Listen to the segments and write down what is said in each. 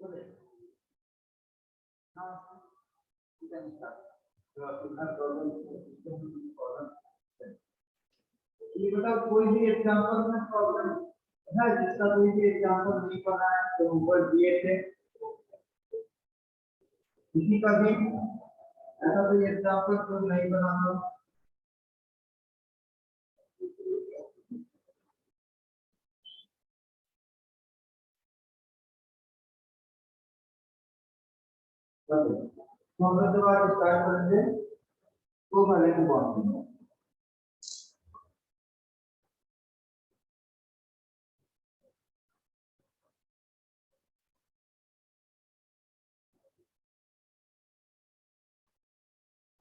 ये बताओ कोई भी एग्जांपल में प्रॉब्लम है जिसका कोई भी एग्जांपल नहीं पढ़ा है तो ऊपर दिए थे किसी का भी ऐसा कोई एग्जांपल तो नहीं बनाना तो हम लोग जब आज स्टार्ट करेंगे तो वाले की बात करेंगे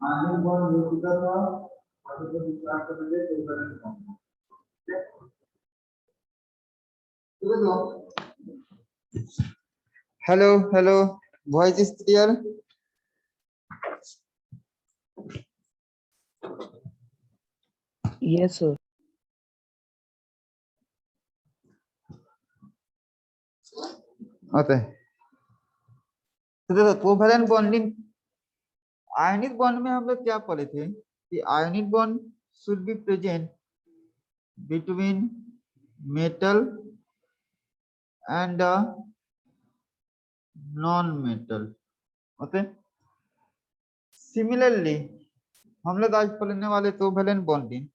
आगे बहुत हो चुका था और जब स्टार्ट करेंगे तो वाले की बात करेंगे hello hello voice is clear Yes, sir. होता है तो देखो कोवैलेंट बॉन्डिंग आयनिक बॉन्ड में हम लोग क्या पढ़े थे कि ionic bond should be present between metal and non metal okay similarly हम लोग आज पढ़ने वाले कोवैलेंट बॉन्डिंग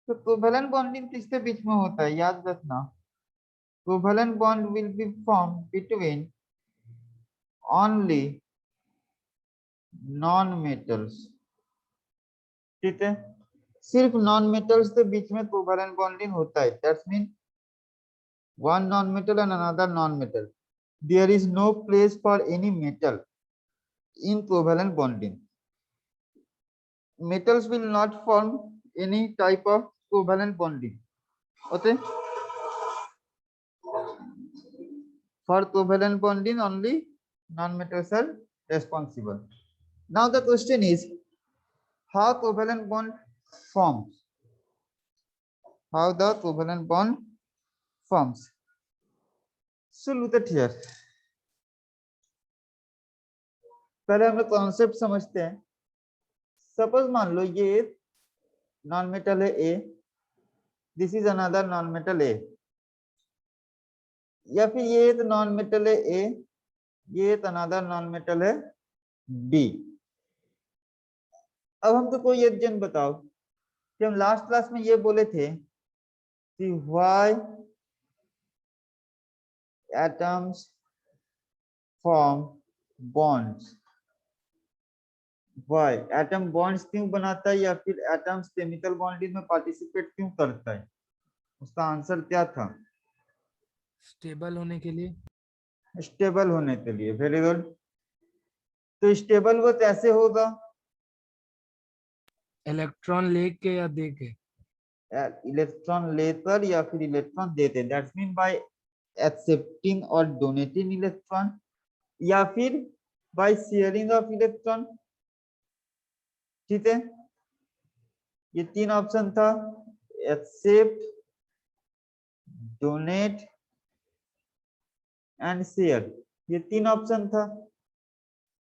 तो कोवैलेंट बॉन्डिंग किसके बीच में होता है याद रखना covalent bond will be form between only non metals ठीक है सिर्फ नॉन मेटल्स के बीच में कोवैलेंट बॉन्डिंग होता है that's mean one non-metal and another non-metal there is no place for any metal in covalent bonding metals will not form any type of covalent bonding okay for covalent bonding only non-metals are responsible now the question is how covalent bond forms how the covalent bond forms so look at here पहले हम लोग concept समझते हैं suppose मान लो ये non metal है A this is another non metal A या फिर ये एक नॉन मेटल है ए ये एक अनदर नॉन मेटल है बी अब हमको कोई एक जन बताओ कि हम लास्ट क्लास में ये बोले थे कि why atoms form bonds why atom bonds क्यों बनाता है या फिर एटम्स केमिकल बॉन्डिंग में पार्टिसिपेट क्यों करता है उसका आंसर क्या था स्टेबल होने के लिए। स्टेबल होने के लिए वेरी गुड तो स्टेबल वो कैसे होगा इलेक्ट्रॉन लेके या दे के। इलेक्ट्रॉन लेकर या फिर इलेक्ट्रॉन देते दैट्स मीन बाय एक्सेप्टिंग और डोनेटिंग इलेक्ट्रॉन या फिर बाय शेयरिंग ऑफ इलेक्ट्रॉन ठीक है ये तीन ऑप्शन था एक्सेप्ट डोनेट एंड शेयर ये तीन ऑप्शन था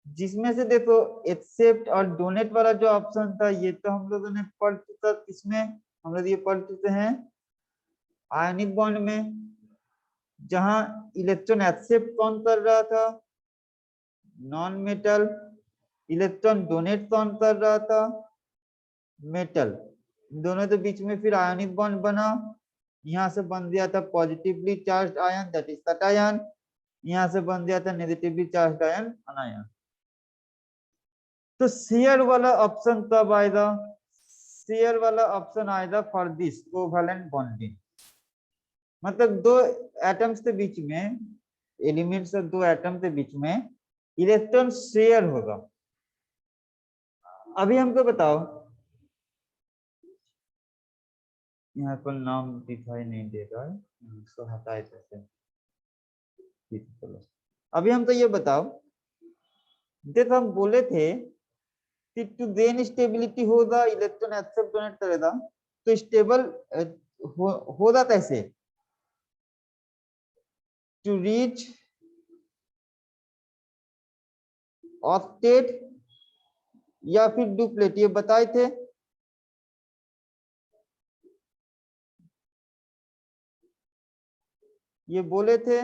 जिसमें से देखो एक्सेप्ट और डोनेट वाला जो ऑप्शन था ये तो हम लोगों ने पढ़ चुका किसमें हम लोग ये पढ़ चुके हैं आयनिक बॉन्ड में जहां इलेक्ट्रॉन एक्सेप्ट कौन कर रहा था नॉन मेटल इलेक्ट्रॉन डोनेट कौन कर रहा था मेटल दोनों के बीच में फिर आयनिक बॉन्ड बना यहाँ से बन दिया था positively charged ion that is cation यहाँ से बन दिया था नेगेटिवली चार्ज्ड आयन अनायन तो शेयर वाला ऑप्शन कब आएगा शेयर वाला ऑप्शन आएगा फॉर दिस कोवैलेंट बॉन्डिंग मतलब दो एटम्स के बीच में एलिमेंट्स और दो एटम के बीच में इलेक्ट्रॉन शेयर होगा अभी हमको बताओ यहाँ पर नाम दिखाई नहीं दे रहा है इसको हटाए कैसे चलो अभी हमको ये बताओ देखो हम बोले थे कि टू गेन स्टेबिलिटी होगा इलेक्ट्रॉन एक्सेप्ट डोनेट करेगा तो स्टेबल होगा कैसे टू रीच ऑक्टेट या फिर डुप्लेट, ये बताए थे। ये बोले थे,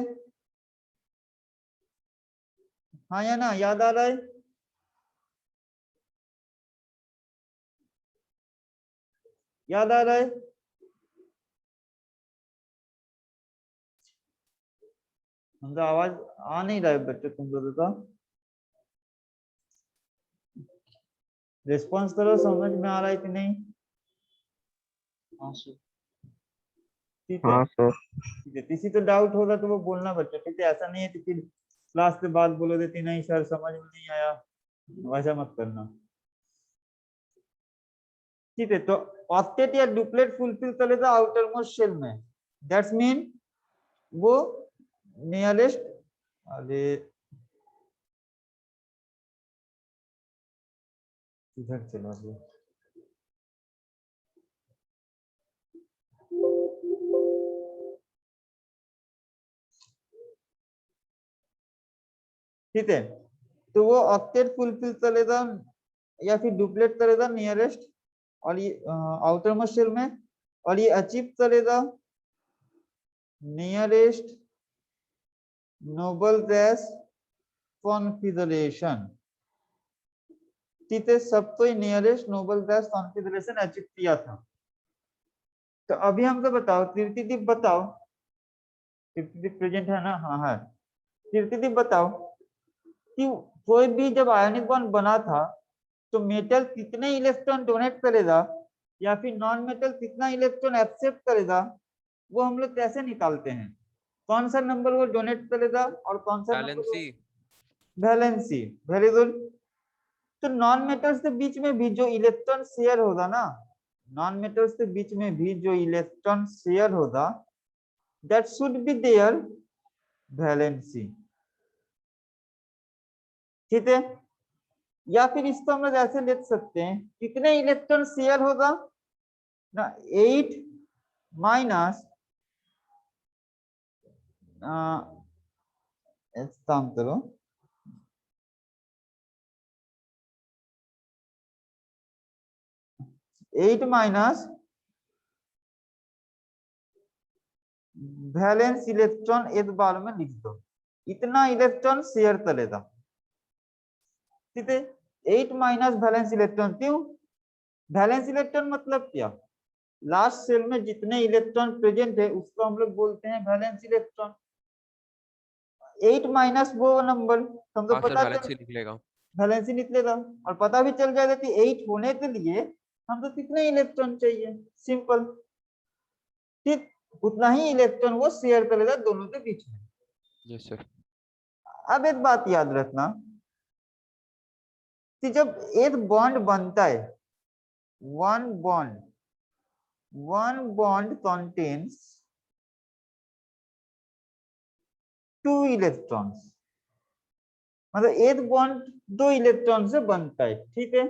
हाँ या ना, याद आ रहा है? याद आ रहा है? हमको आवाज आ नहीं रहा है बच्चों तुम लोगों का। रिस्पॉन्स करो, समझ में आ रहा है कि नहीं? हाँ सर। ठीक है, हाँ सर। ठीक है। किसी को डाउट होगा तो वो बोलना बच्चों, ठीक है? ऐसा नहीं है कि फिर क्लास के बाद बोलो देती नहीं सर समझ में नहीं आया, वैसा मत करना। ठीक है, तो ऑक्टेट या डुप्लेट फुलफिल करेगा आउटर मोस्ट शेल में, दैट्स मीन वो नियरेस्ट, अरे इधर चला गया। ठीक है, तो वो ऑक्टेट फुलफिल करेगा या फिर डुप्लेट करेगा नियरेस्ट और ये आउटर मोस्ट शेल में, और ये अचीव करेगा नियरेस्ट नोबल गैस कॉन्फिगरेशन। ठीक है, सब तो nearest noble gas configuration achieve किया था। तो अभी हमको बताओ कीर्तिदीप, बताओ कीर्तिदीप प्रेजेंट है ना? हाँ है। कीर्तिदीप बताओ कि कोई भी जब आयनिक बॉन्ड बना था तो मेटल कितने इलेक्ट्रॉन डोनेट करेगा या फिर नॉन मेटल कितना इलेक्ट्रॉन एक्सेप्ट करेगा, वो हम लोग कैसे निकालते हैं? कौन सा नंबर वो डोनेट करेगा और कौन सा नंबर? वैलेंसी। Very good. तो नॉन मेटल्स के बीच में भी जो इलेक्ट्रॉन शेयर होगा ना, नॉन मेटल्स के बीच में भी जो इलेक्ट्रॉन शेयर होगा, that should be their valency. ठीक है, या फिर इसको हम लोग ऐसे लिख सकते हैं, कितने इलेक्ट्रॉन शेयर होगा ना, 8 माइनस, काम करो, 8 माइनस वैलेंस इलेक्ट्रॉन एक बार में लिख दो, इतना इलेक्ट्रॉन शेयर करेगा। ठीक है, 8 माइनस वैलेंस इलेक्ट्रॉन, क्यों? वैलेंस इलेक्ट्रॉन मतलब क्या? लास्ट सेल में जितने इलेक्ट्रॉन प्रेजेंट है उसको हम लोग बोलते हैं वैलेंस इलेक्ट्रॉन। 8 माइनस वो नंबर हमको पता चल, वैलेंसी निकलेगा, और पता भी चल जाएगा कि 8 होने के लिए हमको कितने इलेक्ट्रॉन चाहिए, सिंपल। ठीक, उतना ही इलेक्ट्रॉन वो शेयर करेगा दोनों के बीच में। Yes sir. अब एक बात याद रखना कि जब एक बॉन्ड बनता है, वन बॉन्ड कंटेन्स 2 इलेक्ट्रॉन्स, मतलब एक बॉन्ड 2 इलेक्ट्रॉन से बनता है। ठीक है,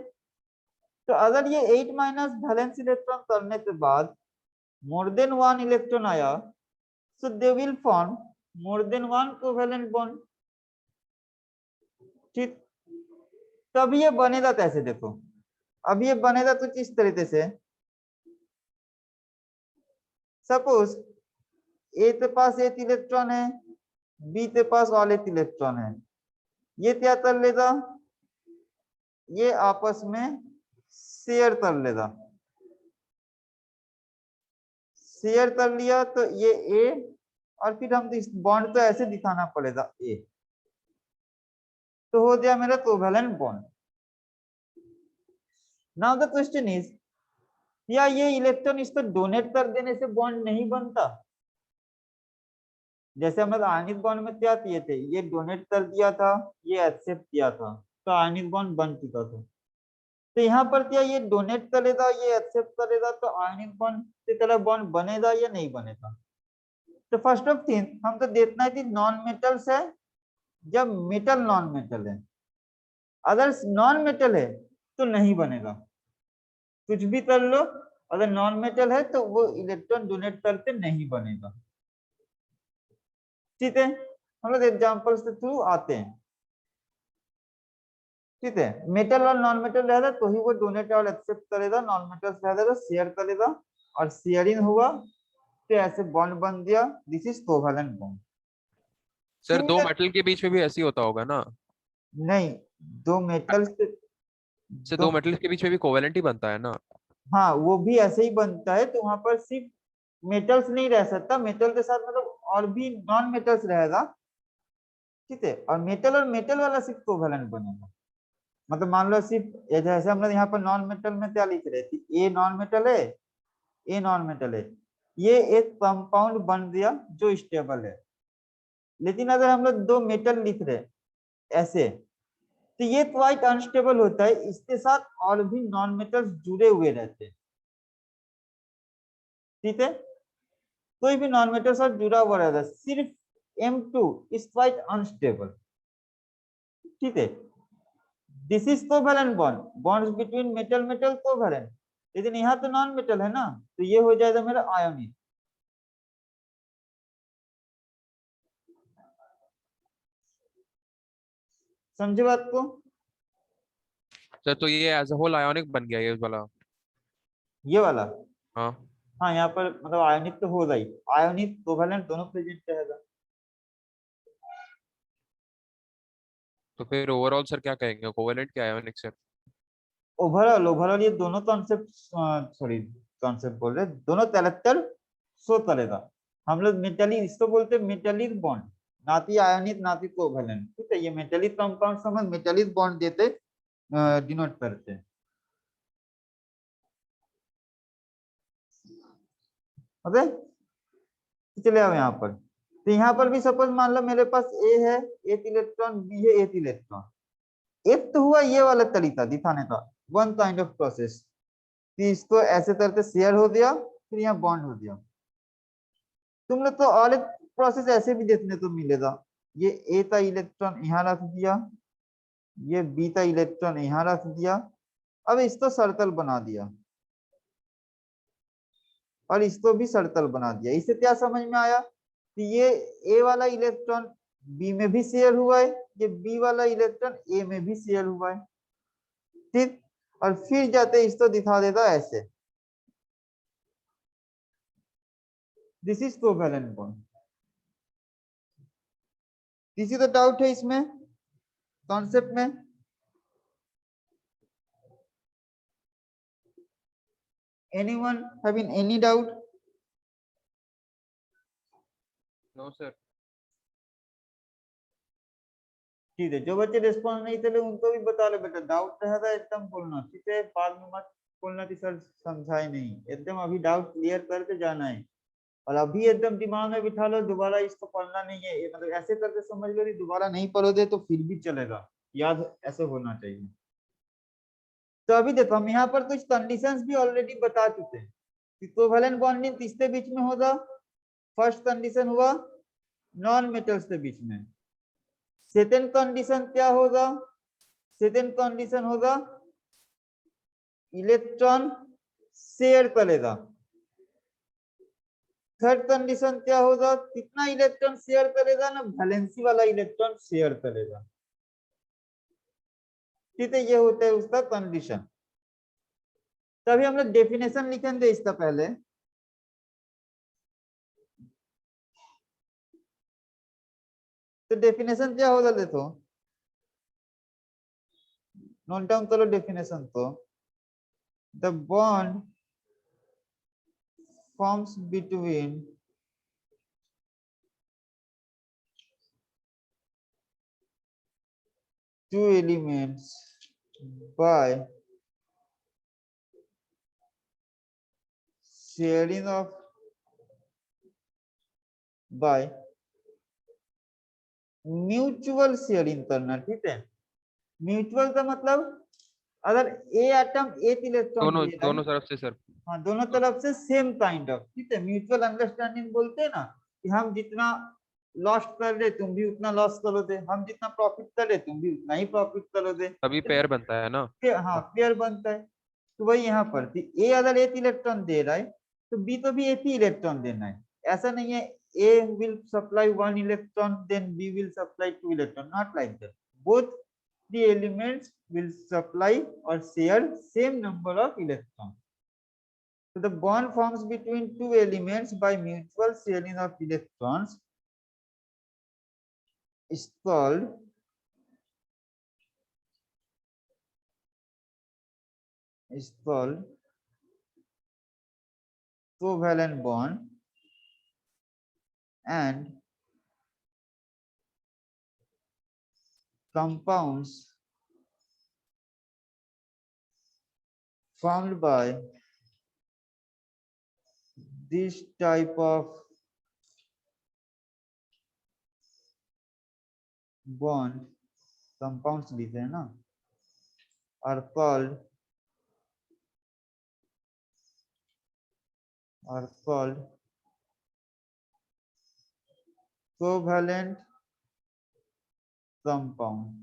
तो अगर ये 8 माइनस वैलेंस इलेक्ट्रॉन करने के बाद मोर देन 1 इलेक्ट्रॉन आया, so they will form more than 1 covalent bond। ठीक, तब ये बनेगा कैसे? देखो, अब ये बनेगा तो किस तरीके से, सपोज ए के पास 8 इलेक्ट्रॉन है, बी के पास और 8 इलेक्ट्रॉन है, ये क्या कर लेगा, ये आपस में शेयर कर लेगा। शेयर कर लिया तो ये ए, और फिर हम इस बॉन्ड को ऐसे दिखाना पड़ेगा ए, तो हो गया मेरा covalent bond. Now the question is, या ये इलेक्ट्रॉन इसको डोनेट कर देने से बॉन्ड नहीं बनता? जैसे हम लोग आयनिक बॉन्ड में क्या किए थे, ये डोनेट कर दिया था, ये एक्सेप्ट किया था, तो आयनिक बॉन्ड बन चुका था। तो यहाँ पर क्या ये डोनेट करेगा, ये एक्सेप्ट करेगा, तो आयनिक बॉन्ड की तरह बॉन्ड बनेगा या नहीं बनेगा? तो फर्स्ट ऑफ थिंग हमको देखना है कि नॉन मेटल्स है जब मेटल नॉन मेटल है, अगर नॉन मेटल है तो नहीं बनेगा, कुछ भी कर लो, अगर नॉन मेटल है तो वो इलेक्ट्रॉन डोनेट करके नहीं बनेगा। ठीक है, हम लोग एग्जाम्पल्स के थ्रू आते हैं। ठीक है, मेटल और नॉन मेटल रहेगा तो ही वो डोनेट और एक्सेप्ट करेगा, नॉन मेटल रहेगा तो शेयर करेगा, और शेयरिंग हुआ तो ऐसे बॉन्ड बन गया, this is covalent bond. Sir दो मेटल के बीच में भी ऐसे ही होता होगा ना? नहीं, दो मेटल से से दो, दो मेटल के बीच में भी कोवेलेंट ही बनता है ना? हाँ वो भी ऐसे ही बनता है, तो वहां पर सिर्फ मेटल्स नहीं रह सकता, मेटल के साथ मतलब और भी नॉन मेटल्स रहेगा, ठीक है, और मेटल वाला सिर्फ कोवैलेंट बनेगा। मतलब मान लो सिर्फ ये जैसे हम लोग यहाँ पर नॉन मेटल में क्या लिख रहे थे, ए नॉन मेटल है, ए नॉन मेटल है, ये एक कंपाउंड बन गया जो स्टेबल है। लेकिन अगर हम लोग दो मेटल लिख रहे ऐसे, तो ये क्वाइट अनस्टेबल होता है, इसके साथ और भी नॉन मेटल्स जुड़े हुए रहते हैं, ठीक है, कोई भी नॉन मेटल साथ जुड़ा हुआ रहता है, सिर्फ M2 इज क्वाइट अनस्टेबल, ठीक है, this is covalent bond, bonds between metal metal covalent, लेकिन यहाँ तो नॉन मेटल है ना, तो ये हो जाएगा मेरा आयोनिक। समझे बात को? सर तो ये एज अ होल आयोनिक बन गया ये वाला? ये वाला, हाँ। हाँ यहाँ पर मतलब आयोनिक तो होगा ही, आयोनिक कोवैलेंट दोनों प्रेजेंट रहेगा। तो फिर ओवरऑल सर क्या कहेंगे, कोवेलेंट क्या आयोनिक सर? ओवरऑल ओवरऑल ये दोनों कॉन्सेप्ट, सॉरी कॉन्सेप्ट बोल रहे, दोनों कैरेक्टर शो करेगा। हम लोग मेटालिक इसको बोलते हैं मेटालिक बॉन्ड, ना कि आयनिक ना कि कोवैलेंट, ठीक है, ये मेटालिक कंपाउंड समझ मेटालिक बॉन्ड देते डिनोट करते हैं, ओके। चले आओ यहाँ पर, तो यहाँ पर भी सपोज मान लो मेरे पास ए है, एक इलेक्ट्रॉन, बी है, एक इलेक्ट्रॉन, एक तो हुआ ये वाला तरीका दिखाने का, वन काइंड ऑफ प्रोसेस, कि इसको ऐसे करके शेयर हो गया, फिर यहाँ बॉन्ड हो गया। तुम लोग तो और एक प्रोसेस ऐसे भी देखने को मिलेगा, ये ए का इलेक्ट्रॉन यहाँ रख दिया, ये बी का इलेक्ट्रॉन यहाँ रख दिया, अब इसको सर्कल बना दिया, और इसको भी सर्कल बना दिया। इससे क्या समझ में आया कि ये ए वाला इलेक्ट्रॉन बी में भी शेयर हुआ है, ये बी वाला इलेक्ट्रॉन ए में भी शेयर हुआ है, ठीक, और फिर जाते इसको दिखा देता ऐसे, दिस इज कोवैलेंट बॉन्ड। किसी को डाउट है इसमें, कॉन्सेप्ट में? Anyone having any doubt? No sir. ठीक है, जो बच्चे रिस्पॉन्स नहीं थे उनको भी बता लो बेटा, डाउट रहा था एकदम बोलना, ठीक है, बाद में मत बोलना कि सर समझाए नहीं, एकदम अभी डाउट क्लियर करके जाना है, और अभी एकदम दिमाग में बिठा लो दोबारा इसको पढ़ना नहीं है, ये मतलब ऐसे करके समझ लो कि दोबारा नहीं पढ़ोगे तो फिर भी चलेगा, याद ऐसे होना चाहिए। तो अभी देखो हम यहाँ पर कुछ कंडीशंस भी ऑलरेडी बता चुके हैं कि कोवैलेंट बॉन्डिंग किसके बीच में होगा। फर्स्ट कंडीशन हुआ नॉन मेटल्स के बीच में, सेकंड कंडीशन क्या होगा, सेकंड कंडीशन होगा इलेक्ट्रॉन शेयर करेगा, थर्ड कंडीशन क्या होगा, कितना इलेक्ट्रॉन शेयर करेगा ना, वैलेंसी वाला इलेक्ट्रॉन शेयर करेगा, ठीक है, ये होता है उसका कंडीशन। तभी हम लोग डेफिनेशन लिखेंगे इसका पहले, तो डेफिनेशन क्या होगा देखो, नोट डाउन करो डेफिनेशन तो, the bond forms between two elements by sharing of by mutual sharing करना, ठीक है, म्यूचुअल का मतलब अगर ए एटम एक इलेक्ट्रॉन दोनों दे रहा है, दोनों तरफ से सर। हाँ दोनों तरफ से सेम काइंड ऑफ, ठीक है, म्यूचुअल अंडरस्टैंडिंग बोलते हैं ना, कि हम जितना लॉस कर रहे तुम भी उतना लॉस करोगे, हम जितना प्रॉफिट कर रहे तुम भी उतना ही प्रॉफिट करोगे, तभी पेयर बनता है ना? हाँ पेयर बनता है। तो वही यहाँ पर ए अगर एक इलेक्ट्रॉन दे रहा है तो बी को भी एक ही इलेक्ट्रॉन देना है, ऐसा नहीं है A will supply one electron then B will supply two electron, not like that, both the elements will supply or share same number of electrons. So the bond forms between two elements by mutual sharing of electrons is called covalent bond, and compounds formed by this type of bond, compounds लिखे हैं ना, are called covalent compound.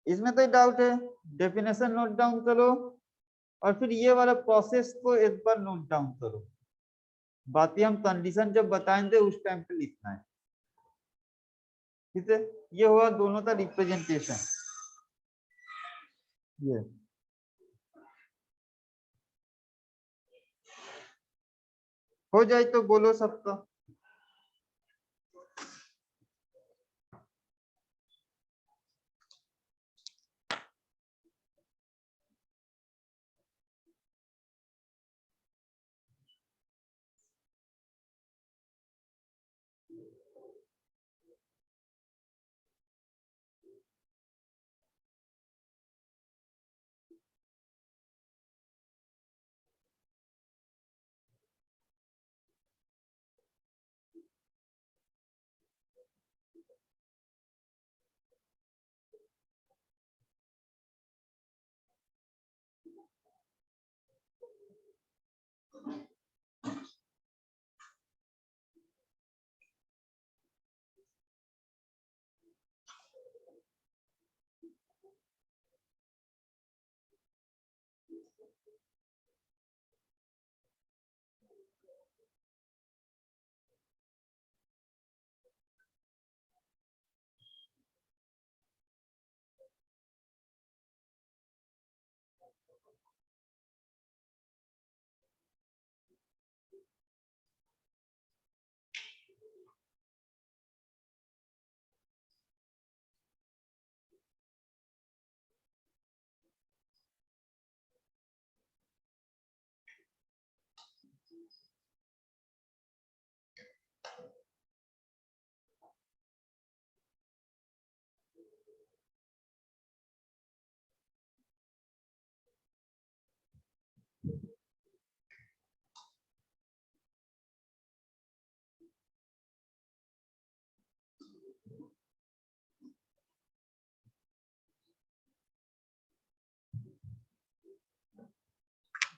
इसमें तो doubt है, definition note down करो और फिर ये वाला प्रोसेस को एक बार नोट डाउन करो। बाकी हम कंडीशन जब बताएंगे उस टाइम पे लिखना है, ठीक है। ये हुआ दोनों का रिप्रेजेंटेशन। ये हो जाए तो बोलो सबका।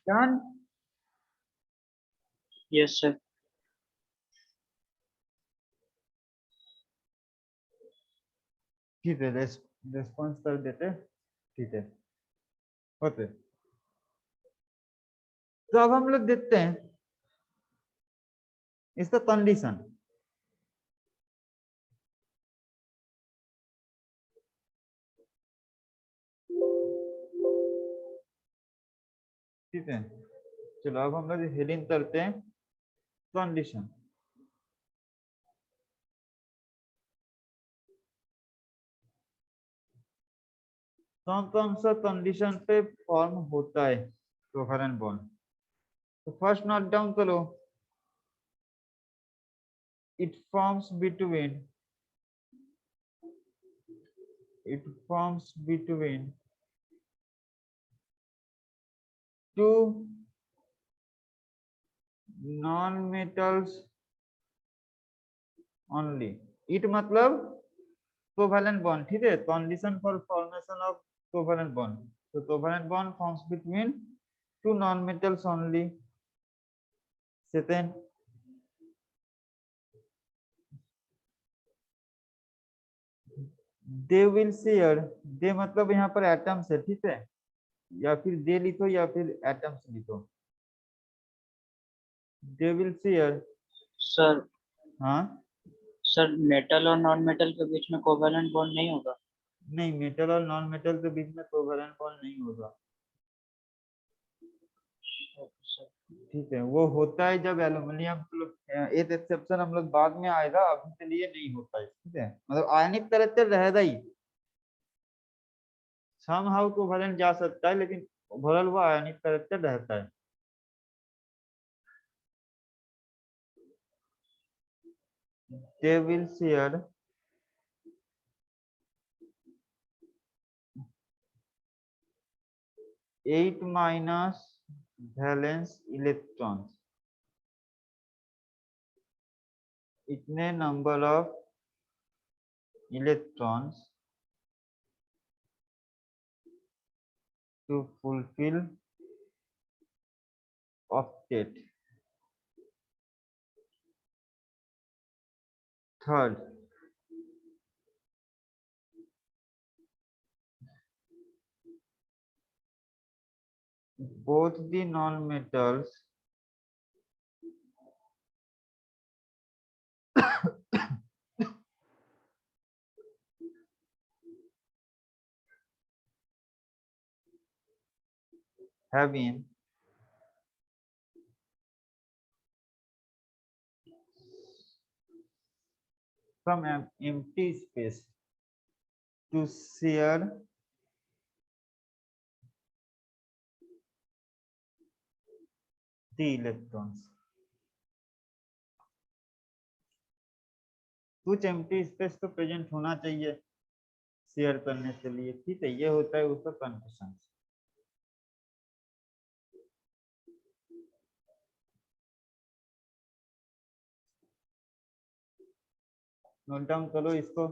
Done? Yes, sir. ठीक है, रेस्पॉन्स कर देते, ठीक है, होते। तो अब हम लोग देखते हैं इसका कंडीशन। ठीक है, चलो अब हम लोग हेडिंग करते हैं कंडीशन। कौन सा कंडीशन पे फॉर्म होता है कोवेलेंट बॉन्ड? तो फर्स्ट नोट डाउन करो, it forms between two non-metals only. it मतलब covalent bond, ठीक है, condition for formation of covalent bond. So covalent bond forms between two non-metals only. Second, they will share, they मतलब यहाँ पर atoms है, ठीक है, या फिर दे लिखो या फिर एटम्स लिखो, they will share। Sir, हाँ सर मेटल और नॉन मेटल के बीच में कोवेलेंट बॉन्ड नहीं होगा? नहीं, मेटल और नॉन मेटल के बीच में कोवेलेंट बॉन्ड नहीं होगा। ठीक है, वो होता है जब एल्यूमिनियम, एक एक्सेप्शन हम लोग बाद में आएगा, अभी के लिए नहीं होता है। ठीक है, मतलब आयनिक कैरेक्टर रहेगा ही, समहाउ कोवेलेंट जा सकता है, लेकिन ओवरऑल वो आयनिक कैरेक्टर रहता है। They will share eight minus valence electrons, इतने number of electrons to fulfill octet. Third, both the non-metals having some empty space to share the electrons. कुछ एम्प्टी स्पेस तो प्रेजेंट होना चाहिए शेयर करने के लिए। ठीक है, ये होता है उसका कंडीशन। नोट डाउन करो इसको।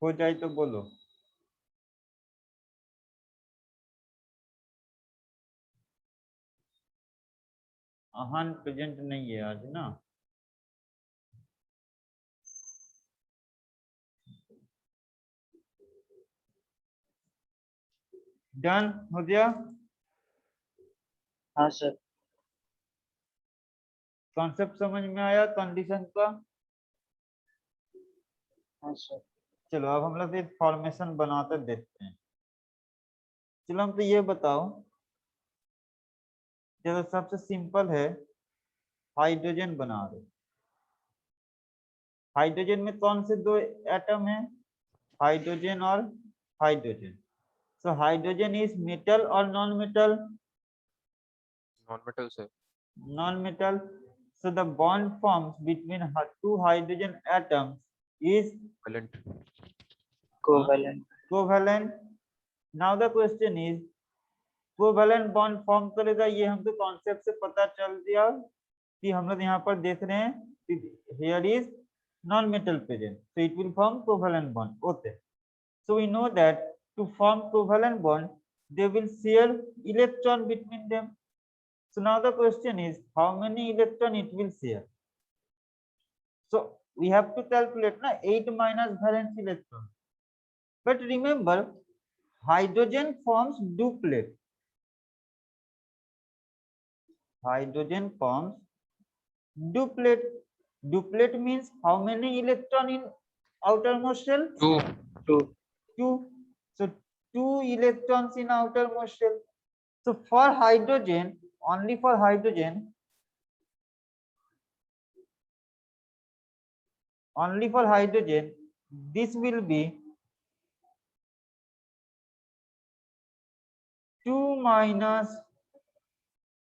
हो जाए तो बोलो। अहान प्रेजेंट नहीं है आज ना। डन हो गया। हाँ सर। कॉन्सेप्ट समझ में आया कंडीशन का? हाँ सर। चलो अब हम लोग एक फॉर्मेशन बनाकर देखते हैं। चलो हम तो ये बताओ, चलो सबसे सिंपल है, हाइड्रोजन बना दो। हाइड्रोजन में कौन से दो एटम है? हाइड्रोजन और hydrogen. So hydrogen is metal और नॉन मेटल? नॉन मेटल से। Non metal. So the bond forms between two hydrogen atoms is covalent. Covalent. covalent. Now the question is, covalent bond form करेगा, ये हमको concept से पता चल गया कि हम लोग यहाँ पर देख रहे हैं here is non metal present, so it will form covalent bond. Okay, so we know that to form covalent bond they will share electron between them. So now the question is how many electron it will share. So we have to calculate na 8 minus valence electron, but remember hydrogen forms duplet. Hydrogen forms duplet. Duplet means how many electron in outermost shell? 2। 2। So 2 electrons in outermost shell. So for hydrogen, only for hydrogen, this will be 2 minus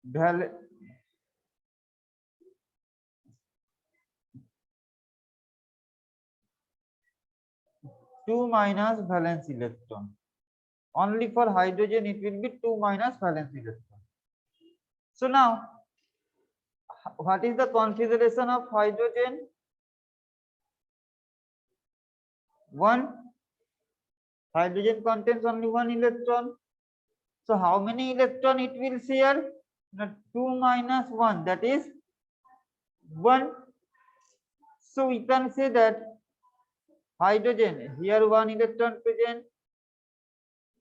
valence. 2 minus valence electron. Only for hydrogen it will be 2 minus valence electron. So now what is the configuration of hydrogen? 1 Hydrogen contains only one electron. So how many electron it will share? The 2 minus 1, that is 1. So we can say that hydrogen, here one electron present,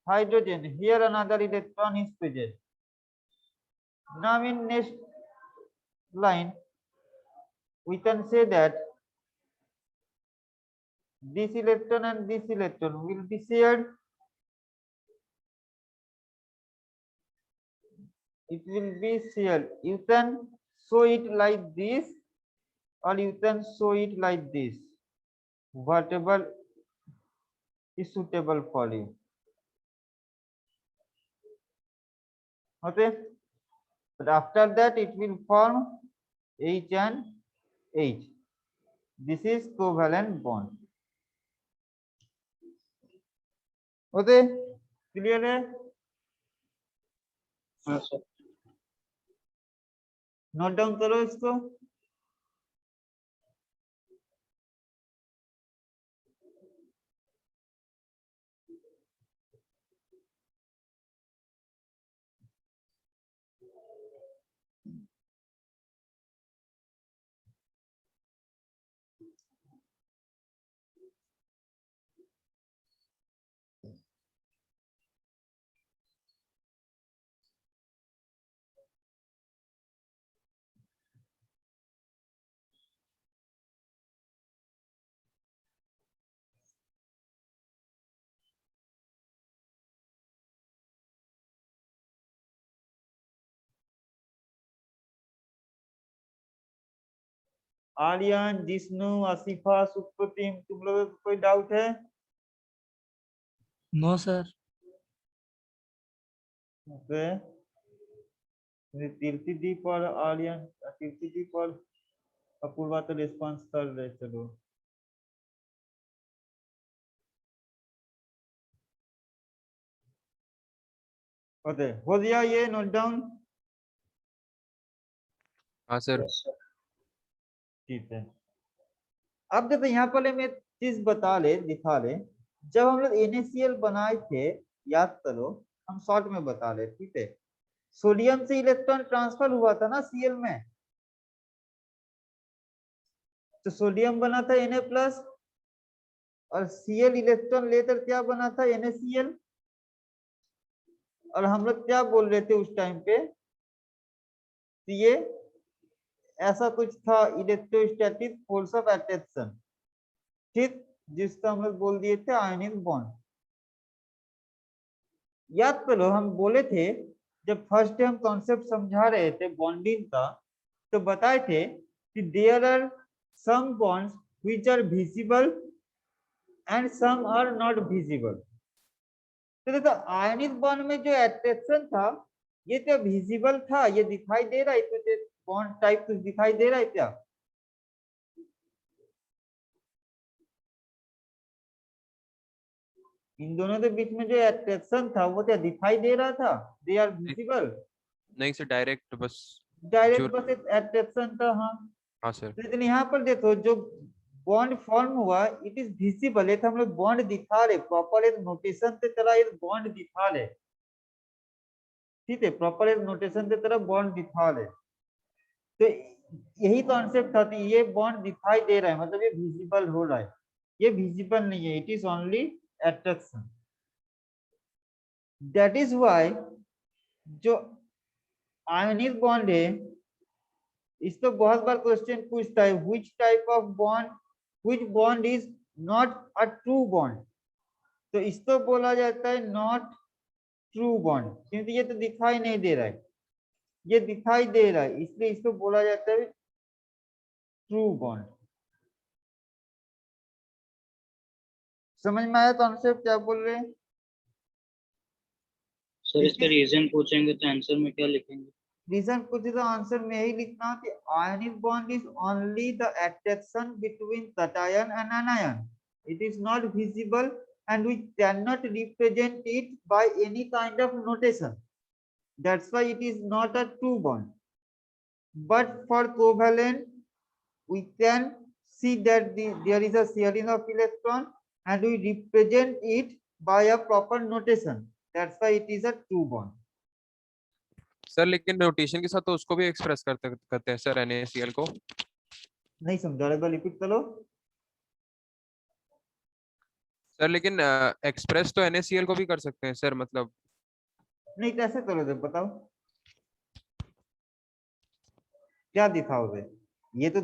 hydrogen, here another electron is present. Now in next line, we can say that this electron and this electron will be shared. It will be shared. You can show it like this, or you can show it like this, whatever is suitable for you. Okay, but after that it will form H and H. This is covalent bond. Okay, clear है? हाँ sir. Note down करो इसको। आर्यन, जिष्णु, आसिफा, सुप्रतिम, तुम लोगों को कोई doubt है? No sir. Okay, तीर्थदीप और आर्यन, तीर्थदीप और अपूर्वा तो रिस्पॉन्स कर रहे, चलो ओके, हो गया ये नोट डाउन? हाँ सर। ठीक है। अब देखो यहाँ पर मैं चीज बता ले, दिखा ले, जब हम लोग NaCl बनाए थे, याद करो, हम शॉर्ट में बता ले, ठीक है। सोडियम से इलेक्ट्रॉन ट्रांसफर हुआ था ना Cl में, तो सोडियम बना था Na+ और Cl इलेक्ट्रॉन लेकर क्या बना था NaCl। और हम लोग क्या बोल रहे थे उस टाइम पे, ये ऐसा कुछ था इलेक्ट्रोस्टैटिक फोर्स ऑफ अट्रैक्शन, ठीक, जिसको हम लोग बोल दिए थे आयनिक बॉन्ड। याद करो हम बोले थे जब फर्स्ट हम कॉन्सेप्ट समझा रहे थे बॉन्डिंग का, तो बताए थे कि there are some bonds which are visible and some are not visible. तो देखो आयनिक बॉन्ड में जो अट्रैक्शन था ये तो विजिबल था, ये दिखाई दे रहा है, तो बॉन्ड टाइप कुछ दिखाई दे रहा है क्या? इन दोनों के बीच में जो अट्रैक्शन था वो क्या दिखाई दे रहा था? They are visible? नहीं सर, डायरेक्ट बस डायरेक्ट बस एक अट्रैक्शन था। हाँ, हाँ सर। लेकिन यहाँ पर देखो जो बॉन्ड फॉर्म हुआ इट इज विजिबल है, तो हम लोग बॉन्ड दिखा रहे, प्रॉपर एक नोटेशन के तरह एक बॉन्ड दिखा रहे, ठीक है, प्रॉपर एक नोटेशन के तरह बॉन्ड दिखा रहे। तो यही कॉन्सेप्ट था कि ये बॉन्ड दिखाई दे रहा है, मतलब ये विजिबल हो रहा है, ये विजिबल नहीं है, it is only attraction. That is why जो आयनिक बॉन्ड है इस तो बहुत बार क्वेश्चन पूछता है which type of bond, which bond is not a true bond, तो इसको बोला जाता है नॉट ट्रू बॉन्ड, क्योंकि ये तो दिखाई नहीं दे रहा है, ये दिखाई दे रहा है, इसलिए इसको बोला जाता है ट्रू बॉन्ड। समझ में आया कॉन्सेप्ट क्या बोल रहे हैं? सर इसका रीजन पूछेंगे तो आंसर में क्या लिखेंगे? रीजन पूछे तो आंसर में यही लिखना कि ionic bond is only the attraction between cation and anion, it is not visible and we cannot represent it by any kind of notation, that's why it is not a true bond. But for covalent we can see that there is a sharing of electron and we represent it by a proper notation. That's why it is a true bond. Sir लेकिन notation के साथ तो उसको भी express करते हैं sir NaCl को। नहीं समझा, एक बार रिपीट करो। सर लेकिन एक्सप्रेस तो NaCl को भी कर सकते हैं सर, मतलब नहीं कैसे करोगे बताओ, क्या दिखाओगे? ये तो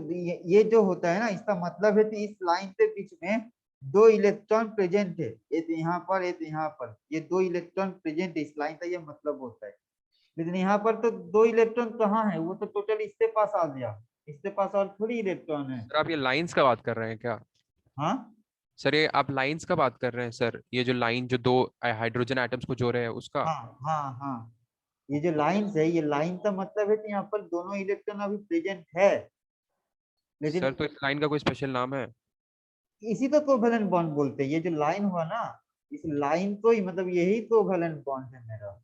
ये जो होता है ना, इसका मतलब है कि इस लाइन के बीच में दो इलेक्ट्रॉन प्रेजेंट है, एक यहाँ पर एक यहाँ पर, ये दो इलेक्ट्रॉन प्रेजेंट है, इस लाइन का ये मतलब होता है। लेकिन यहाँ पर तो दो इलेक्ट्रॉन कहाँ है, वो तो टोटल इसके पास आ गया, इसके पास और थोड़ी इलेक्ट्रॉन है। सर आप ये लाइंस का बात कर रहे हैं क्या? हाँ सर ये आप लाइंस का बात कर रहे हैं सर, ये जो लाइन जो दो हाइड्रोजन एटम्स को जोड़े हैं उसका? हाँ हाँ हाँ, ये जो लाइंस है, ये लाइन का मतलब है कि यहाँ पर दोनों इलेक्ट्रॉन अभी प्रेजेंट है, सर लेकिन तो इस लाइन का कोई स्पेशल नाम है? इसी तो कोवेलेंट बॉन्ड बोलते हैं। ये जो लाइन हुआ ना, इस लाइन को ही मतलब यही कोवेलेंट बॉन्ड है मेरा।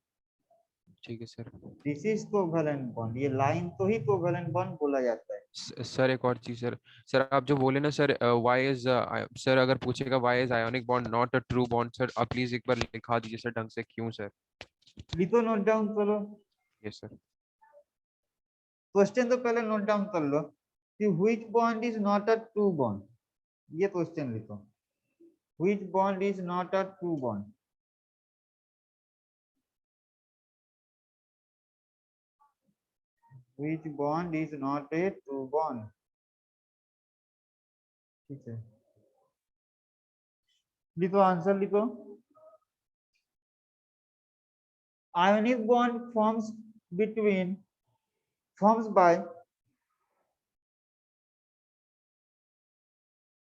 ठीक है sir. This is covalent bond, ये लाइन को ही कोवेलेंट बॉन्ड बोला जाता है। सर एक और चीज सर, सर आप जो बोले ना सर व्हाई इज, सर अगर पूछेगा why is ionic bond not a true bond, sir आप प्लीज एक बार लिखा दीजिए सर ढंग से, क्यों सर? लिखो, नोट डाउन करो, यस सर। क्वेश्चन तो पहले नोट डाउन कर लो कि which bond is not a true bond, ये क्वेश्चन लिखो, which bond is not a true bond. Which bond is not a true bond, ठीक है, लिखो आंसर लिखो। Ionic bond forms by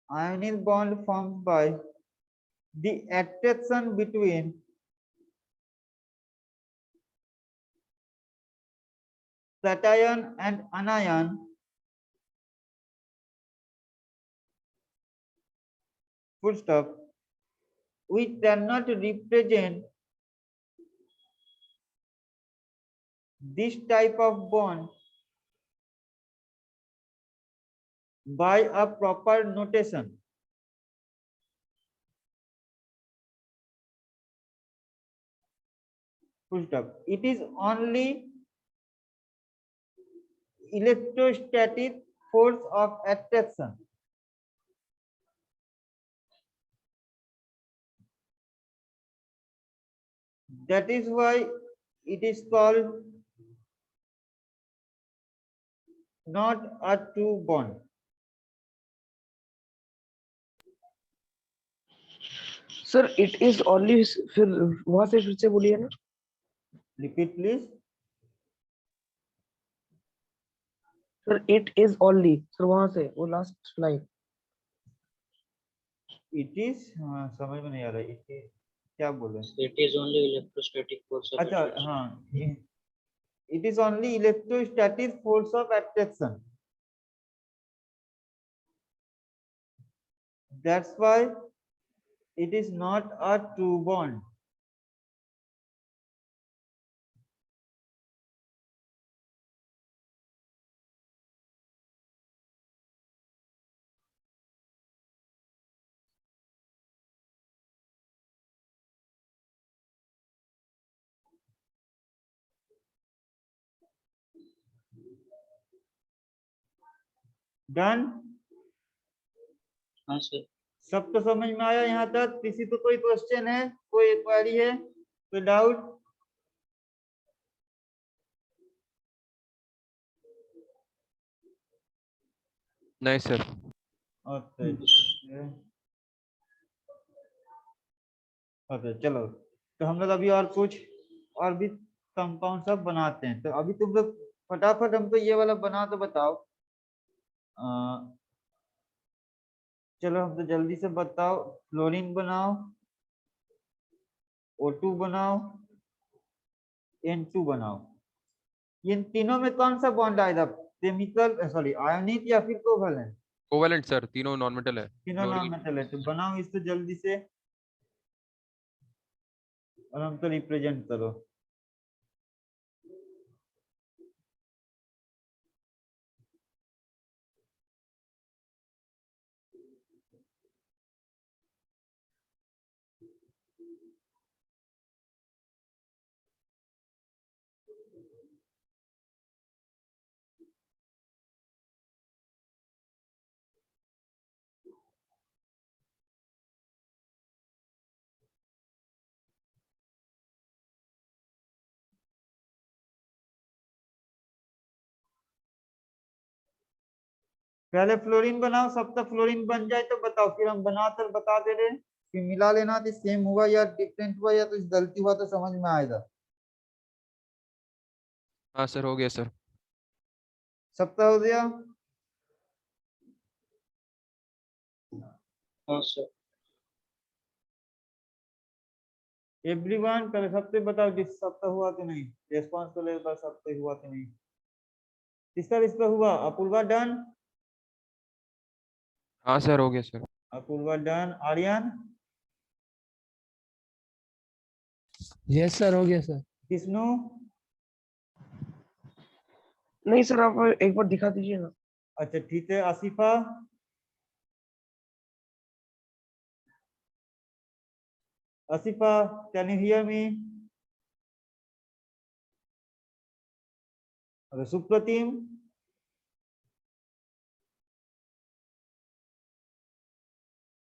ionic bond formed by the attraction between cation and anion full stop, which cannot represent this type of bond by a proper notation. Full stop. It is only electrostatic force of attraction. That is why it is called not a true bond. Sir it is only, फिर वहां से फिर से बोलिए ना। Repeat please. Sir it is only, sir वहां से वो लास्ट लाइन। It is समझ में नहीं आ रहा, it is क्या बोले? It is only electrostatic force of अच्छा attraction. हाँ, it is only electrostatic force of attraction. That's why it is not a true bond. Done? हाँ सर। सबको समझ में आया यहाँ तक? किसी को कोई क्वेश्चन है, कोई क्वेरी है, कोई डाउट? नहीं सर। ओके ओके, चलो तो हम लोग अभी और कुछ और भी कंपाउंड सब बनाते हैं। तो अभी तुम लोग फटाफट हमको ये वाला बना तो बताओ। चलो हम तो जल्दी से बताओ, फ्लोरीन बनाओ, O2 बनाओ, N2 बनाओ। इन तीनों में कौन सा बॉन्ड आएगा, केमिकल सॉरी आयनिक या फिर कोवेलेंट? कोवेलेंट सर, तीनों नॉन मेटल है। तीनों नॉन मेटल है, तो बनाओ इसको जल्दी से और हमको रिप्रेजेंट करो। पहले फ्लोरीन बनाओ, सब तक फ्लोरीन बन जाए तो बताओ, फिर हम बनाकर बता दे रहे हैं, फिर मिला लेना तो सेम हुआ या डिफरेंट हुआ या कुछ गलती हुआ तो समझ में आएगा। हाँ सर, हो गया सर। सबका हो गया? हाँ सर। एवरीवन पहले सबसे बताओ जिस सबका हुआ तो नहीं, रेस्पॉन्स तो ले बस सबका हुआ तो नहीं। किसका हुआ? अपूर्वा डन? हाँ सर, हो गया sir. Apoorva done. Aryan? Yes sir, हो गया सर। विष्णु? नहीं सर, आप एक बार दिखा दीजिए ना। अच्छा ठीक है। Asifa? Asifa, can you hear me? Supratim?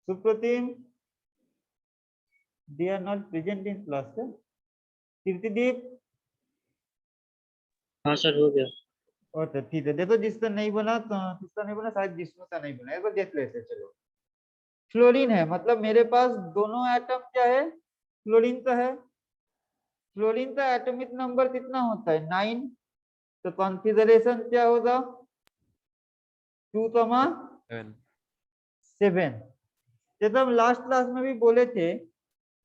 Supratim, they are not present in class. कीर्तिदीप? हाँ सर, हो गया। अच्छा ठीक है, देखो जिसका नहीं बना तो किसका नहीं बना, शायद जिसमें का नहीं बना, एक बार देख लेते हैं। चलो, फ्लोरीन है, मतलब मेरे पास दोनों एटम क्या है, फ्लोरीन का है। फ्लोरीन का एटॉमिक नंबर कितना होता है? 9। तो कॉन्फिगरेशन क्या होगा? 2, 7। जैसे हम लास्ट क्लास में भी बोले थे,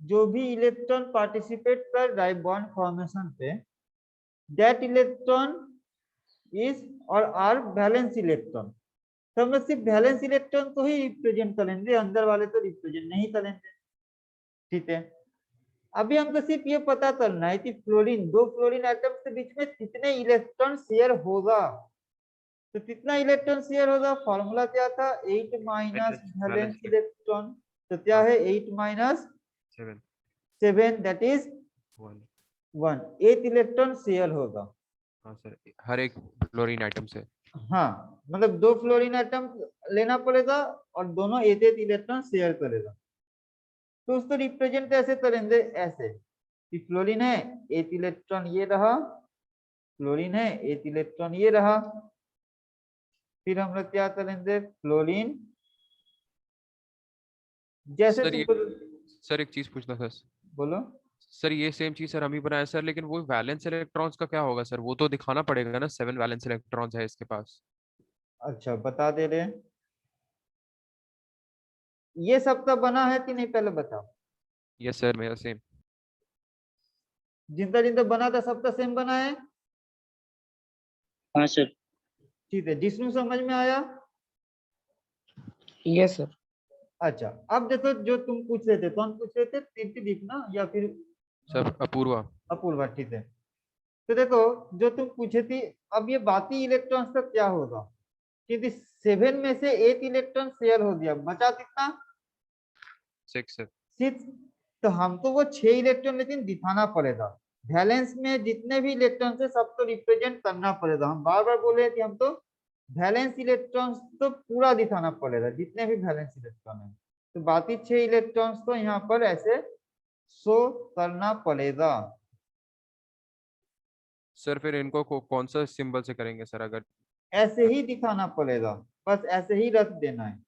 जो भी इलेक्ट्रॉन पार्टिसिपेट कर रहा है बॉन्ड फॉर्मेशन पे, दैट इलेक्ट्रॉन इज और आर वैलेंस इलेक्ट्रॉन। तो हम लोग सिर्फ वैलेंस इलेक्ट्रॉन को ही रिप्रेजेंट करेंगे, अंदर वाले तो रिप्रेजेंट नहीं करेंगे। ठीक है, अभी हमको सिर्फ ये पता करना है कि फ्लोरीन, दो फ्लोरीन एटम के बीच में कितने इलेक्ट्रॉन शेयर होगा। तो कितना इलेक्ट्रॉन शेयर होगा? फॉर्मूला क्या था? 8 माइनस वैलेंस इलेक्ट्रॉन। तो क्या है? 8 minus 7, that is 1। 8 electron share होगा। हाँ सर, हर एक फ्लोरीन आइटम से। हाँ, मतलब दो फ्लोरीन एटम लेना पड़ेगा और दोनों 8 इलेक्ट्रॉन शेयर करेगा। तो उसको रिप्रेजेंट कैसे करेंगे? ऐसे कि फ्लोरीन है, 8 इलेक्ट्रॉन ये रहा, फ्लोरीन है 8 इलेक्ट्रॉन ये रहा। फिर हम लोग क्या करेंगे? फ्लोरीन जैसे सर एक चीज पूछना था। बोलो। सर ये सेम चीज सर हम ही बनाए सर, लेकिन वो वैलेंस इलेक्ट्रॉन्स का क्या होगा सर? वो तो दिखाना पड़ेगा ना, 7 वैलेंस इलेक्ट्रॉन्स है इसके पास। अच्छा बता दे रहे हैं, ये सबका बना है कि नहीं पहले बताओ। यस सर, मेरा सेम। जिनका जिनका बना था सबका सेम बना है। हाँ सर। ठीक है, जिष्णु समझ में आया? Yes sir. अच्छा, अब देखो जो तुम पूछ रहे थे, कौन पूछ रहे थे? तीर्थदीप ना, या फिर सर अपूर्वा। अपूर्वा? ठीक है, तो देखो जो तुम पूछे थी, अब ये बाकी इलेक्ट्रॉन्स का क्या होगा? क्योंकि 7 में से 8 इलेक्ट्रॉन शेयर हो गया, बचा कितना? 6 सर। 6। तो हमको वो 6 इलेक्ट्रॉन लेकिन दिखाना पड़ेगा। वैलेंस में जितने भी इलेक्ट्रॉन है सबको रिप्रेजेंट करना पड़ेगा। हम बार बार बोले कि हमको वैलेंस इलेक्ट्रॉन्स तो पूरा दिखाना पड़ेगा, जितने भी वैलेंस इलेक्ट्रॉन है। तो बाकी 6 इलेक्ट्रॉन्स को यहाँ पर ऐसे शो करना पड़ेगा। सर फिर इनको कौन सा सिंबल से करेंगे सर? अगर ऐसे ही दिखाना पड़ेगा, बस ऐसे ही रख देना है।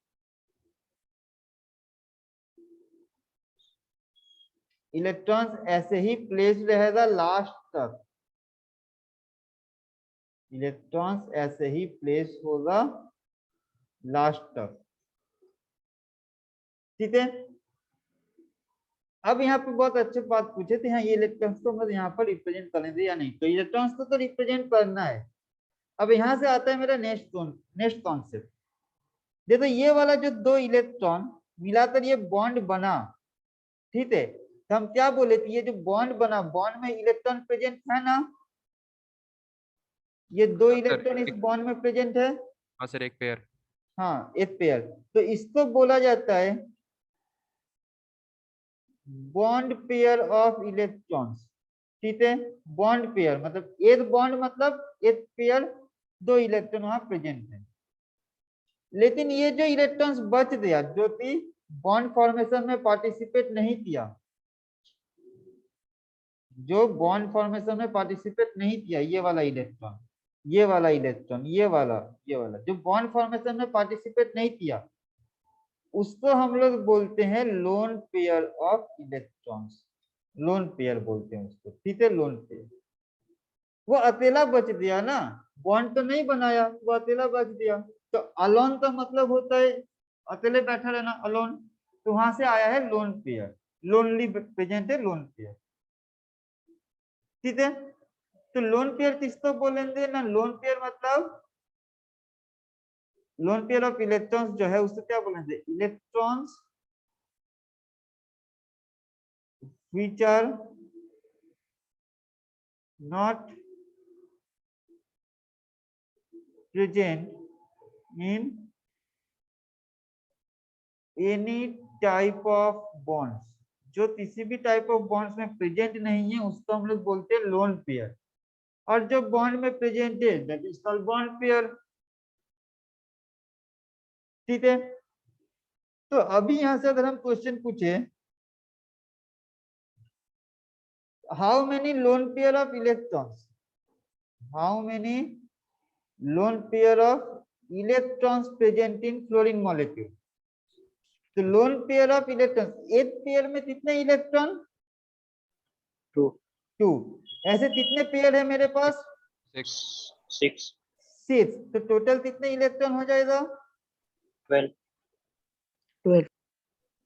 इलेक्ट्रॉन्स ऐसे ही प्लेस रहेगा लास्ट तक। इलेक्ट्रॉन्स ऐसे ही प्लेस होगा लास्ट तक। ठीक है, अब यहाँ पे बहुत अच्छे बात पूछे थे, हाँ ये इलेक्ट्रॉन्स को मतलब यहाँ पर रिप्रेजेंट करेंगे या नहीं? तो इलेक्ट्रॉन्स को तो रिप्रेजेंट करना है। अब यहाँ से आता है मेरा नेक्स्ट कॉन्सेप्ट। देखो ये वाला जो दो इलेक्ट्रॉन मिलाकर ये बॉन्ड बना, ठीक है, तो हम क्या बोले थे? ये जो बॉन्ड बना, बॉन्ड में इलेक्ट्रॉन प्रेजेंट है ना? ये दो इलेक्ट्रॉन इस बॉन्ड में प्रेजेंट है। हाँ सर, एक पेयर। हाँ, एक पेयर। तो इसको बोला जाता है बॉन्ड पेयर ऑफ इलेक्ट्रॉन्स। ठीक है, बॉन्ड पेयर मतलब एक बॉन्ड, मतलब एक पेयर, दो इलेक्ट्रॉन वहां प्रेजेंट है। लेकिन ये जो इलेक्ट्रॉन्स बच गया, जो कि बॉन्ड फॉर्मेशन में पार्टिसिपेट नहीं किया, जो बॉन्ड फॉर्मेशन में पार्टिसिपेट नहीं किया, ये वाला इलेक्ट्रॉन, ये वाला इलेक्ट्रॉन, ये वाला जो बॉन्ड फॉर्मेशन में पार्टिसिपेट नहीं किया, उसको हम लोग बोलते हैं lone pair of electrons. Lone pair बोलते हैं उसको, ठीक है, लोन पेयर। वो अकेला बच दिया ना, बॉन्ड तो नहीं बनाया, वो अकेला बच दिया। तो अलोन का मतलब होता है अकेले बैठा रहना, अलोन। तो वहां से आया है लोन पेयर, लोनली प्रेजेंट है लोन पेयर, ठीक है। तो लोन पेयर किसको बोलेंगे ना, लोन पेयर मतलब लोन पेयर ऑफ इलेक्ट्रॉन्स जो है उसको क्या बोलेंगे, electrons which are not present in any type of bonds, जो किसी भी टाइप ऑफ बॉन्ड्स में प्रेजेंट नहीं है उसको हम लोग बोलते हैं लोन पेयर। और जो बॉन्ड में प्रेजेंट है that is called bond pair, ठीक है। तो अभी यहां से अगर हम क्वेश्चन पूछे how many lone pair of electrons, how many lone pair of electrons present in fluorine molecule, तो लोन पेयर ऑफ इलेक्ट्रॉन एक पेयर में कितने इलेक्ट्रॉन, 2 2। ऐसे कितने पेयर है मेरे पास, 6 6 6। तो टोटल कितने इलेक्ट्रॉन हो जाएगा, 12 12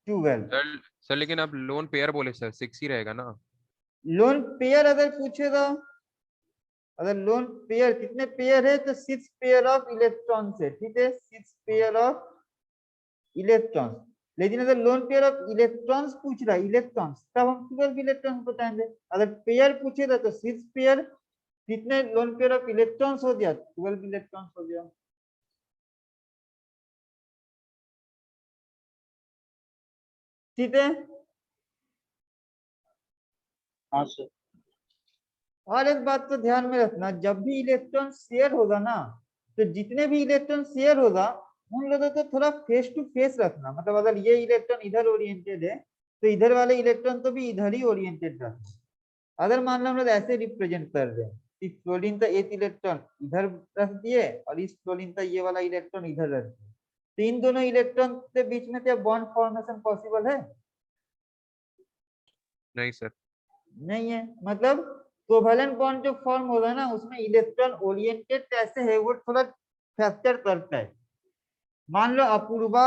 12। सर। सर लेकिन आप लोन पेयर बोले सर, 6 ही रहेगा ना। लोन पेयर अगर पूछेगा, अगर लोन पेयर कितने पेयर है तो 6 पेयर ऑफ इलेक्ट्रॉन है, ठीक है, 6 पेयर ऑफ इलेक्ट्रॉन्स। लेकिन अगर लोन पेयर ऑफ इलेक्ट्रॉन्स पूछ रहा है, इलेक्ट्रॉन्स, तब हम 12 इलेक्ट्रॉन्स बताएंगे। अगर पेयर पूछेगा तो 6 पेयर, कितने लोन पेयर ऑफ इलेक्ट्रॉन्स हो गया, 12 इलेक्ट्रॉन्स हो गया, ठीक है। हाँ सर। और एक बात तो ध्यान में रखना, जब भी इलेक्ट्रॉन शेयर होगा ना, तो जितने भी इलेक्ट्रॉन शेयर होगा उन लोगों को थोड़ा फेस टू फेस रखना। मतलब अगर ये इलेक्ट्रॉन इधर ओरिएंटेड है तो इधर वाले इलेक्ट्रॉन तो भी इधर ही ओरिएंटेड रखना। अगर मान लो हम लोग ऐसे रिप्रेजेंट कर रहे हैं, इस फ्लोरीन का एक इलेक्ट्रॉन इधर रख दिए और इस फ्लोरीन का ये वाला इलेक्ट्रॉन इधर रख दिए, तो इन दोनों इलेक्ट्रॉन के बीच में क्या बॉन्ड फॉर्मेशन पॉसिबल है, नहीं सर। नहीं है। मतलब कोवैलेंट बॉन्ड जो फॉर्म होगा ना उसमें इलेक्ट्रॉन ओरिएंटेड कैसे है वो थोड़ा फैक्टर करता है। मान लो अपूर्वा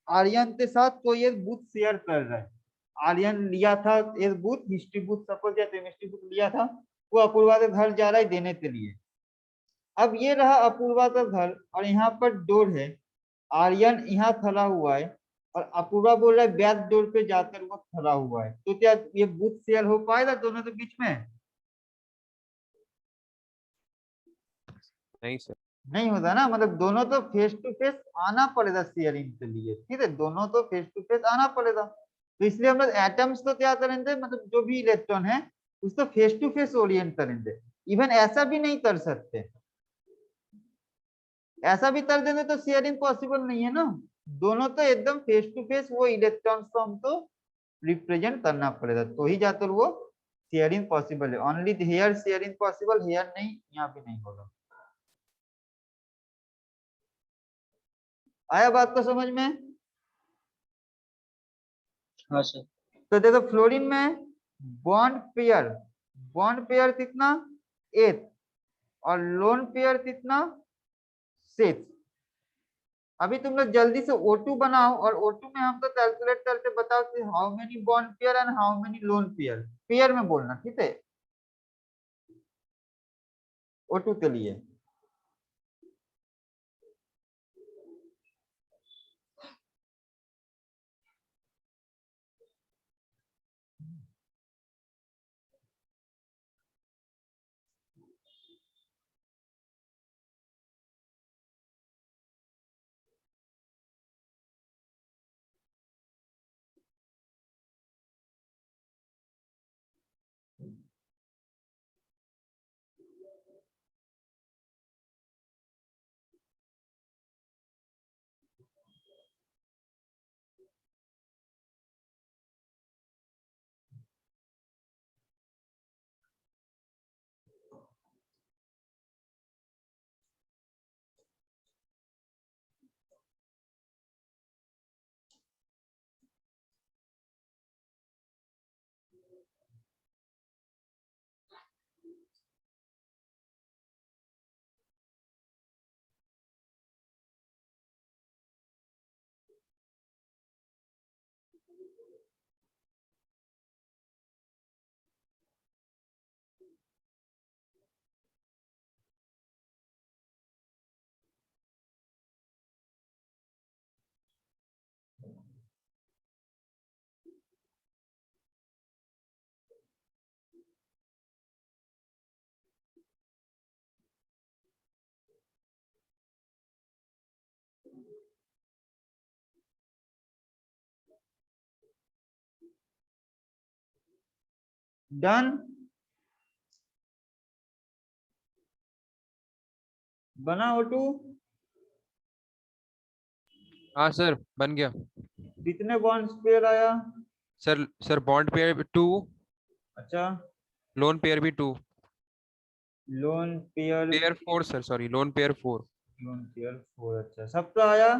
आर्यन के साथ कोई एक बुक शेयर कर रहा है, आर्यन लिया था एक बुक, हिस्ट्री बुक सपोज या केमिस्ट्री बुक लिया था, वो अपूर्वा के घर जा रहा है देने के लिए। अब ये रहा अपूर्वा का घर और यहाँ पर डोर है, आर्यन यहाँ खड़ा हुआ है और अपूर्वा बोल रहा है बैक डोर पे जाकर वो खड़ा हुआ है, तो क्या ये बुक शेयर हो पाएगा दोनों के बीच में, नहीं सर। नहीं होता ना। मतलब दोनों तो फेस टू फेस आना पड़ेगा शेयरिंग के लिए, ठीक है, दोनों तो फेस टू फेस आना पड़ेगा। तो इसलिए हम लोग एटम्स को क्या करेंगे, मतलब जो भी इलेक्ट्रॉन है उसको फेस टू फेस ओरिएंट करेंगे। इवन ऐसा भी नहीं कर सकते, ऐसा भी कर देंगे तो शेयरिंग पॉसिबल नहीं है ना। दोनों तो एकदम फेस टू फेस वो इलेक्ट्रॉन्स को हमको रिप्रेजेंट करना पड़ेगा, तो ही जाकर वो शेयरिंग पॉसिबल है। Only here sharing possible, here नहीं, यहाँ भी नहीं होगा। आया बात को समझ में। हाँ सर। तो देखो फ्लोरीन में बॉन्ड पेयर कितना 8 और लोन पेयर कितना 6। अभी तुम लोग जल्दी से O2 बनाओ और O2 में हमको कैलकुलेट करके बताओ कि how many bond pair and how many lone pair, pair में बोलना, ठीक है, O2 के लिए। डन, बना O2? हाँ सर बन गया। कितने बॉन्ड्स पेयर आया? सर बॉन्ड पेयर 2, अच्छा, लोन पेयर भी 2, lone pair, pair 4 sir, sorry lone pair 4। Lone pair 4। अच्छा, सबका आया?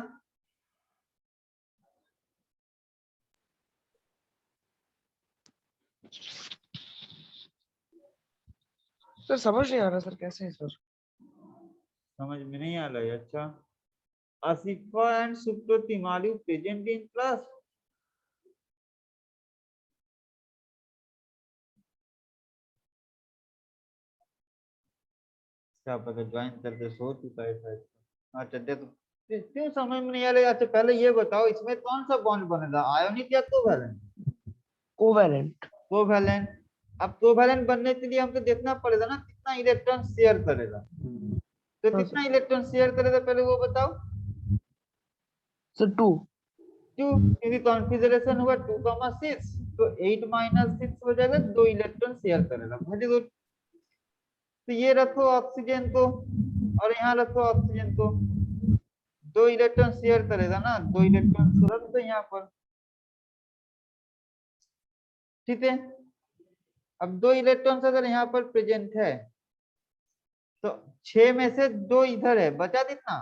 सर समझ नहीं आ रहा सर, कैसे है सर? समझ में नहीं आ रहा है। अच्छा, Asifa and Suprotim are you present in class? क्या पता ज्वाइन करके सो चुका है शायद। अच्छा देखो, क्यों समझ में नहीं आ रहा? अच्छा पहले ये बताओ, इसमें कौन सा बॉन्ड बनेगा, आयोनिक या कोवैलेंट? कोवैलेंट। कोवैलेंट। अब कोवैलेंट बनने के लिए हमको देखना पड़ेगा ना कितना इलेक्ट्रॉन शेयर करेगा। तो हाँ कितना इलेक्ट्रॉन शेयर करेगा पहले वो बताओ। सर 2। 2, क्योंकि कॉन्फिगरेशन हुआ 2,6, तो 8 - 6 हो जाएगा, 2 इलेक्ट्रॉन शेयर करेगा। Very good. तो ये रखो ऑक्सीजन को और यहाँ रखो ऑक्सीजन को, 2 इलेक्ट्रॉन शेयर करेगा ना, 2 इलेक्ट्रॉन तो रख दो यहाँ पर। ठीक है, अब 2 इलेक्ट्रॉन्स अगर यहाँ पर प्रेजेंट है तो 6 में से 2 इधर है, बचा कितना?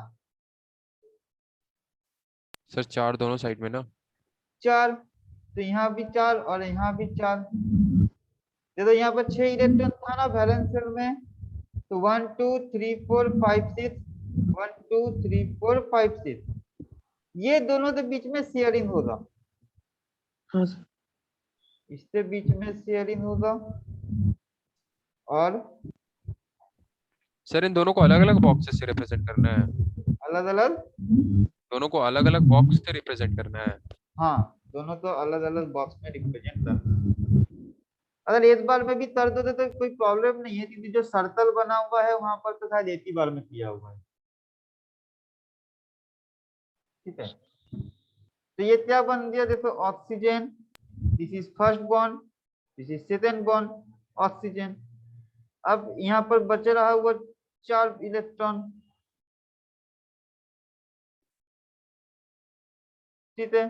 सर 4 दोनों साइड में ना। 4। तो यहाँ भी 4 और यहाँ भी 4। तो यहाँ पर 6 इलेक्ट्रॉन था ना वैलेंस शेल में, तो 1 2 3 4 5 6, 1 2 3 4 5 6, ये दोनों के बीच में शेयरिंग होगा। हाँ सर। इसके बीच में शेयरिंग होगा। और सर इन दोनों को अलग अलग बॉक्सेस से रिप्रेजेंट करना है, अलग अलग, दोनों को अलग अलग बॉक्स से रिप्रेजेंट करना है। हाँ दोनों को अलग अलग बॉक्स में रिप्रेजेंट करना। अगर एक बार में भी कर दो तो कोई प्रॉब्लम नहीं है, क्योंकि जो सर्कल बना हुआ है वहां पर तो शायद एक ही बार में किया हुआ है। ठीक है, तो ये क्या बन गया देखो, oxygen, this is first bond, this is second bond, oxygen. अब यहाँ पर बच रहा हुआ 4 इलेक्ट्रॉन। ठीक है,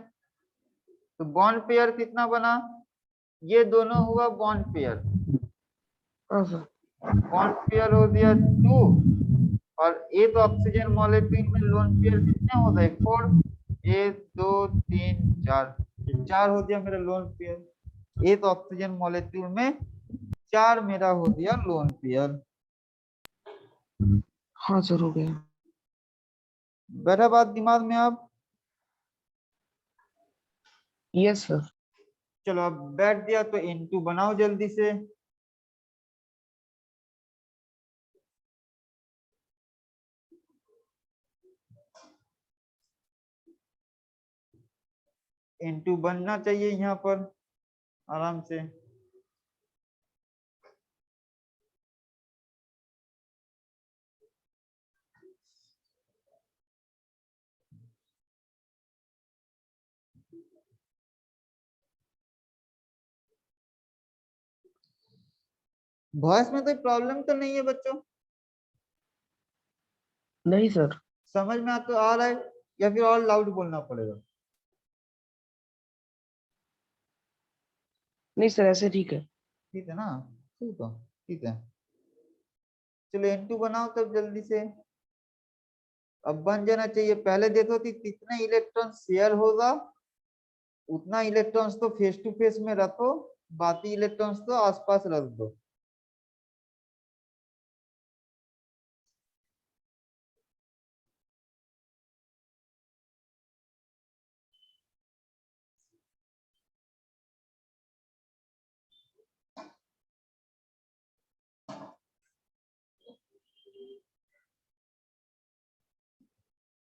तो बॉन्ड पेयर कितना बना? ये दोनों हुआ बॉन्ड पेयर। हाँ सर। बॉन्ड पेयर हो गया 2, और एक ऑक्सीजन मॉलिक्यूल में लोन पेयर कितने हो गए? 4। 1 2 3 4, 4 हो गया मेरा लोन पेयर। एक ऑक्सीजन मॉलिक्यूल में 4 मेरा हो गया लोन पेयर। हाँ सर, हो गया। बैठा बात दिमाग में आप? Yes sir. चलो अब बैठ दिया तो N2 बनाओ जल्दी से। N2 बनना चाहिए यहाँ पर आराम से। वॉइस में कोई प्रॉब्लम तो नहीं है बच्चों? नहीं सर। समझ में तो आ रहा है या फिर और लाउड बोलना पड़ेगा? नहीं सर, ऐसे ठीक है। ठीक है ना? ठीक है, ठीक है। चलो N2 बनाओ तब जल्दी से। अब बन जाना चाहिए। पहले देखो कि कितने इलेक्ट्रॉन शेयर होगा, उतना इलेक्ट्रॉन्स तो फेस टू फेस में रखो, बाकी इलेक्ट्रॉन्स तो आसपास रख दो।